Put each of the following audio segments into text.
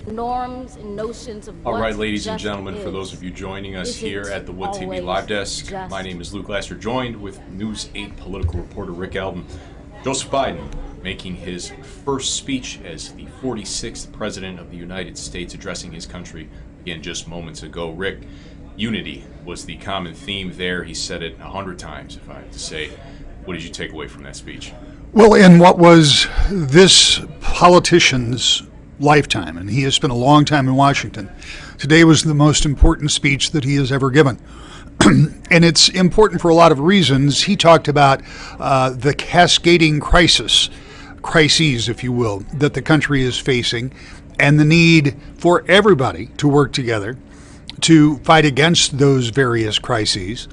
norms and notions of All what right, ladies and justice gentlemen, for is. those of you joining us Isn't here at the Wood TV always Live Desk, just. my name is Luke Lasser, joined with News 8 political reporter Rick Albin. Joseph Biden making his first speech as the 46th President of the United States, addressing his country again just moments ago. Rick, unity was the common theme there. He said it 100 times, if I have to say. What did you take away from that speech? Well, in what was this politician's lifetime, and he has spent a long time in Washington, today was the most important speech that he has ever given. And it's important for a lot of reasons. He talked about the cascading crises, if you will, that the country is facing, and the need for everybody to work together to fight against those various crises.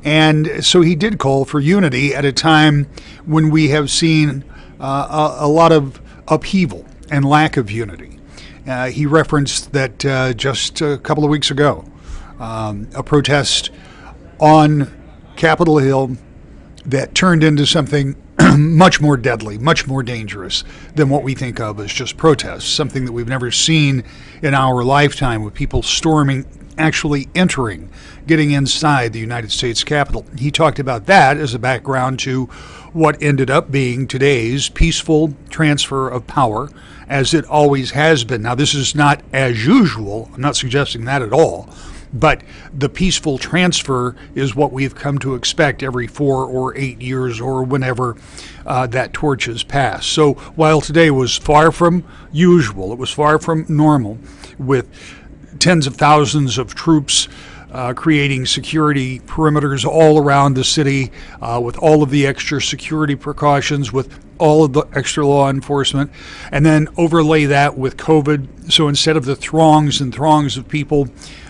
And so he did call for unity at a time when we have seen a lot of upheaval and lack of unity. He referenced that just a couple of weeks ago, a protest on Capitol Hill that turned into something much more deadly, much more dangerous than what we think of as just protests, something that we've never seen in our lifetime, with people storming, actually entering, getting inside the United States Capitol. He talked about that as a background to what ended up being today's peaceful transfer of power, as it always has been. Now, this is not as usual. I'm not suggesting that at all. But the peaceful transfer is what we've come to expect every 4 or 8 years, or whenever that torch is passed. So while today was far from usual, it was far from normal, with tens of thousands of troops creating security perimeters all around the city, with all of the extra security precautions, with all of the extra law enforcement, and then overlay that with COVID. So instead of the throngs and throngs of people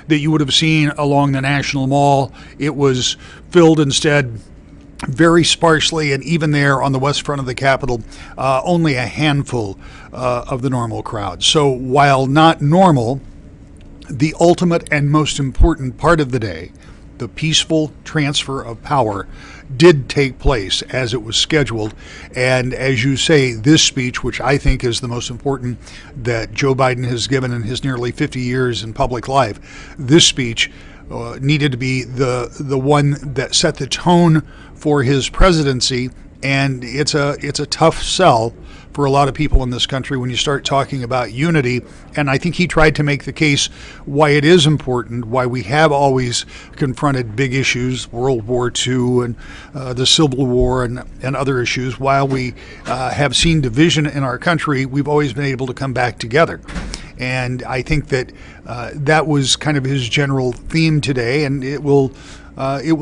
that you would have seen along the National Mall, it was filled instead very sparsely, and even there on the west front of the Capitol, only a handful of the normal crowd. So while not normal, the ultimate and most important part of the day, the peaceful transfer of power, did take place as it was scheduled. And as you say, this speech, which I think is the most important that Joe Biden has given in his nearly 50 years in public life, this speech needed to be the one that set the tone for his presidency. And it's a tough sell for a lot of people in this country when you start talking about unity. And I think he tried to make the case why it is important, why we have always confronted big issues, World War II and the Civil War and other issues. While we have seen division in our country, we've always been able to come back together. And I think that that was kind of his general theme today, and it will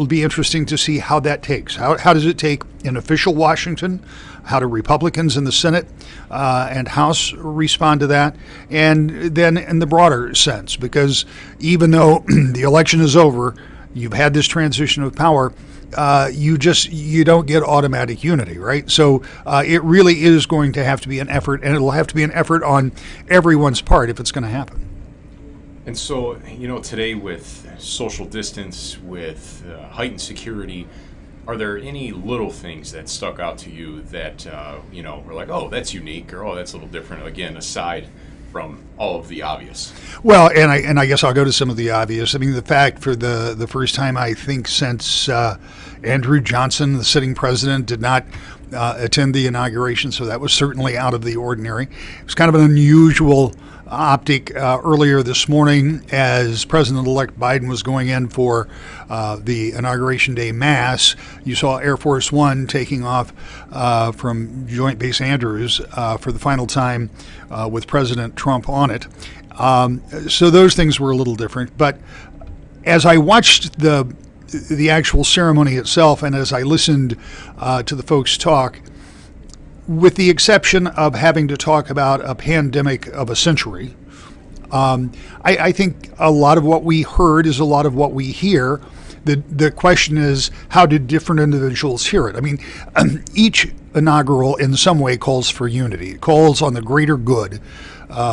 be interesting to see how that takes. How does it take in official Washington? How do Republicans in the Senate and House respond to that? And then in the broader sense, because even though the election is over, you've had this transition of power, you don't get automatic unity, right? So it really is going to have to be an effort, and it'll have to be an effort on everyone's part if it's going to happen. And so, today with social distance, with heightened security, are there any little things that stuck out to you that, were like, oh, that's unique, or oh, that's a little different, again, aside from all of the obvious? Well, and I guess I'll go to some of the obvious. I mean, the fact for the first time, I think, since Andrew Johnson, the sitting president, did not attend the inauguration, so that was certainly out of the ordinary. It was kind of an unusual optic earlier this morning as President-elect Biden was going in for the Inauguration Day Mass. You saw Air Force One taking off from Joint Base Andrews for the final time with President Trump on it. So those things were a little different. But as I watched the actual ceremony itself, and as I listened to the folks talk, with the exception of having to talk about a pandemic of a century, I think a lot of what we heard is a lot of what we hear. The question is, how did different individuals hear it? I mean, each inaugural in some way calls for unity. It calls on the greater good,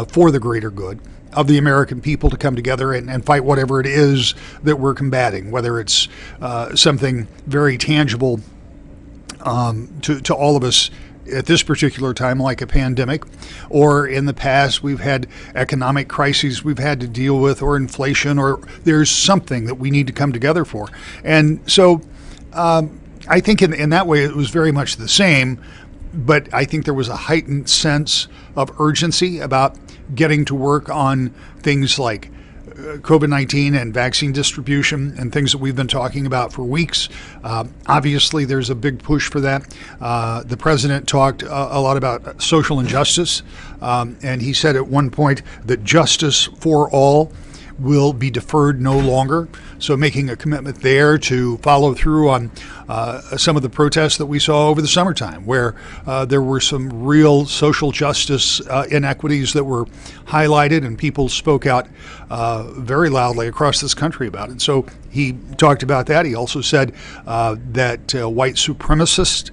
for the greater good of the American people to come together and fight whatever it is that we're combating, whether it's something very tangible to all of us at this particular time like a pandemic, or in the past we've had economic crises we've had to deal with, or inflation, or there's something that we need to come together for. And so I think in that way it was very much the same, but I think there was a heightened sense of urgency about getting to work on things like COVID-19 and vaccine distribution and things that we've been talking about for weeks. Obviously, there's a big push for that. The president talked a lot about social injustice, and he said at one point that justice for all will be deferred no longer. So making a commitment there to follow through on some of the protests that we saw over the summertime, where there were some real social justice inequities that were highlighted, and people spoke out very loudly across this country about it. So he talked about that. He also said that white supremacists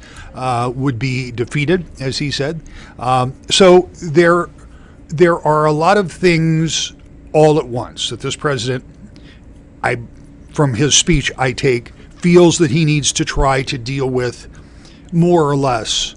would be defeated, as he said. So there are a lot of things all at once that this president, from his speech, I take, feels that he needs to try to deal with more or less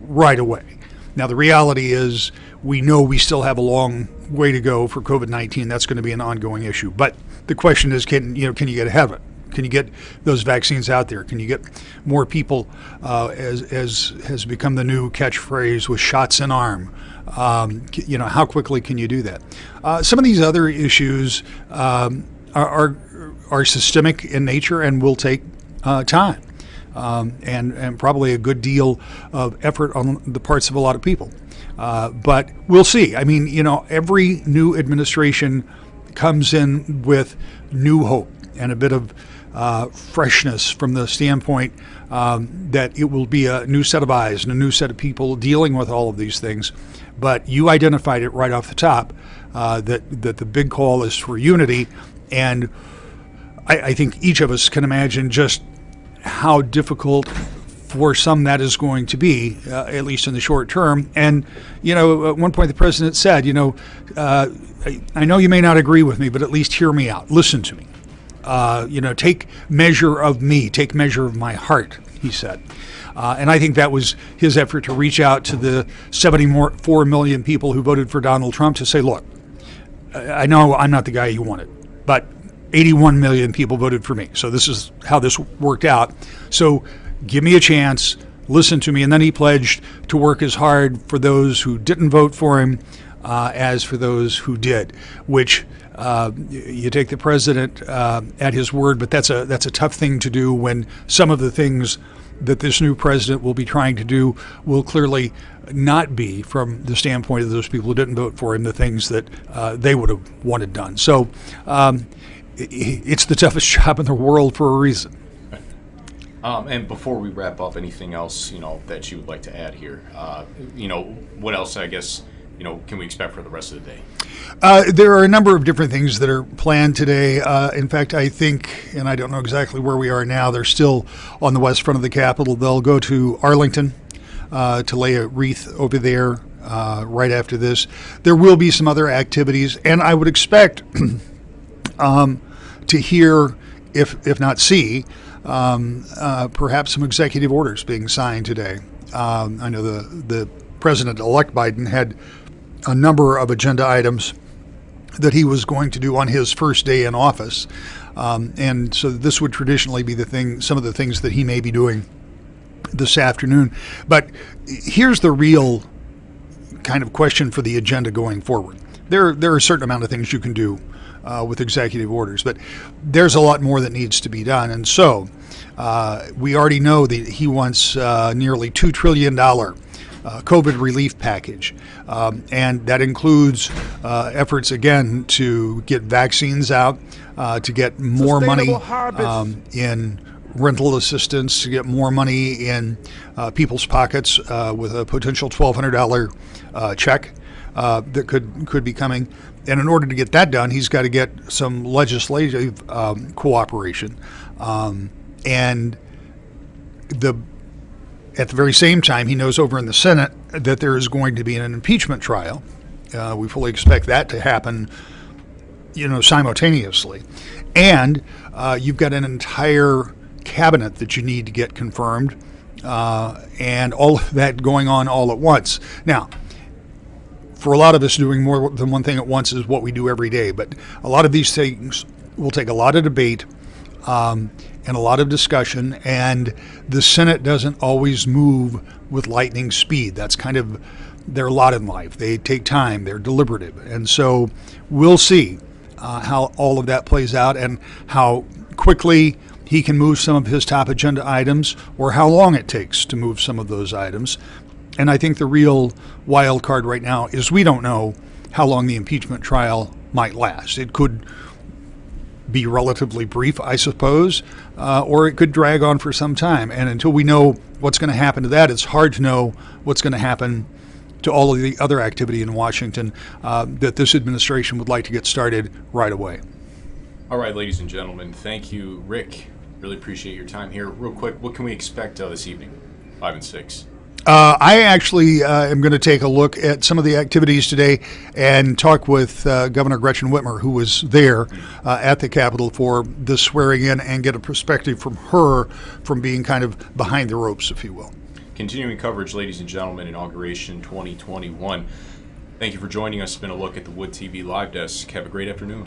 right away. Now, the reality is we know we still have a long way to go for COVID-19. That's going to be an ongoing issue. But the question is, can you get ahead of it? Can you get those vaccines out there? Can you get more people, as has become the new catchphrase, with shots in arm? How quickly can you do that? Some of these other issues are systemic in nature and will take time, and probably a good deal of effort on the parts of a lot of people. But we'll see. I mean, every new administration comes in with new hope and a bit of freshness from the standpoint that it will be a new set of eyes and a new set of people dealing with all of these things. But you identified it right off the top, that the big call is for unity. And I think each of us can imagine just how difficult for some that is going to be, at least in the short term. And, at one point the president said, I know you may not agree with me, but at least hear me out. Listen to me. Take measure of me, take measure of my heart, he said. And I think that was his effort to reach out to the 74 million people who voted for Donald Trump to say, look, I know I'm not the guy you wanted, but 81 million people voted for me. So this is how this worked out. So give me a chance, listen to me. And then he pledged to work as hard for those who didn't vote for him as for those who did, which you take the president at his word, but that's a tough thing to do when some of the things that this new president will be trying to do will clearly not be, from the standpoint of those people who didn't vote for him, the things that they would have wanted done. So it's the toughest job in the world for a reason. And before we wrap up, anything else that you would like to add here? What else, I guess, can we expect for the rest of the day? There are a number of different things that are planned today. In fact, I think, and I don't know exactly where we are now, they're still on the west front of the Capitol. They'll go to Arlington to lay a wreath over there right after this. There will be some other activities, and I would expect to hear, if not see, perhaps some executive orders being signed today. I know the President-elect Biden had a number of agenda items that he was going to do on his first day in office. And so this would traditionally be some of the things that he may be doing this afternoon. But here's the real kind of question for the agenda going forward. There are a certain amount of things you can do with executive orders, but there's a lot more that needs to be done. And so we already know that he wants nearly $2 trillion COVID relief package. And that includes efforts, again, to get vaccines out, to get more money in rental assistance, to get more money in people's pockets with a potential $1,200 check that could be coming. And in order to get that done, he's got to get some legislative cooperation. And at the very same time, he knows over in the Senate that there is going to be an impeachment trial. We fully expect that to happen, simultaneously. And you've got an entire cabinet that you need to get confirmed. and all of that going on all at once. Now, for a lot of us, doing more than one thing at once is what we do every day, but a lot of these things will take a lot of debate and a lot of discussion, and the Senate doesn't always move with lightning speed. That's kind of their lot in life. They take time, they're deliberative, and so we'll see how all of that plays out and how quickly he can move some of his top agenda items or how long it takes to move some of those items. And I think the real wild card right now is we don't know how long the impeachment trial might last. It could be relatively brief, I suppose, or it could drag on for some time. And until we know what's going to happen to that, it's hard to know what's going to happen to all of the other activity in Washington that this administration would like to get started right away. All right, ladies and gentlemen, thank you, Rick. Really appreciate your time here. Real quick, what can we expect this evening, 5 and 6? I actually am going to take a look at some of the activities today and talk with Governor Gretchen Whitmer, who was there at the Capitol for the swearing in, and get a perspective from her from being kind of behind the ropes, if you will. Continuing coverage, ladies and gentlemen, Inauguration 2021. Thank you for joining us. It's been a look at the Wood TV Live Desk. Have a great afternoon.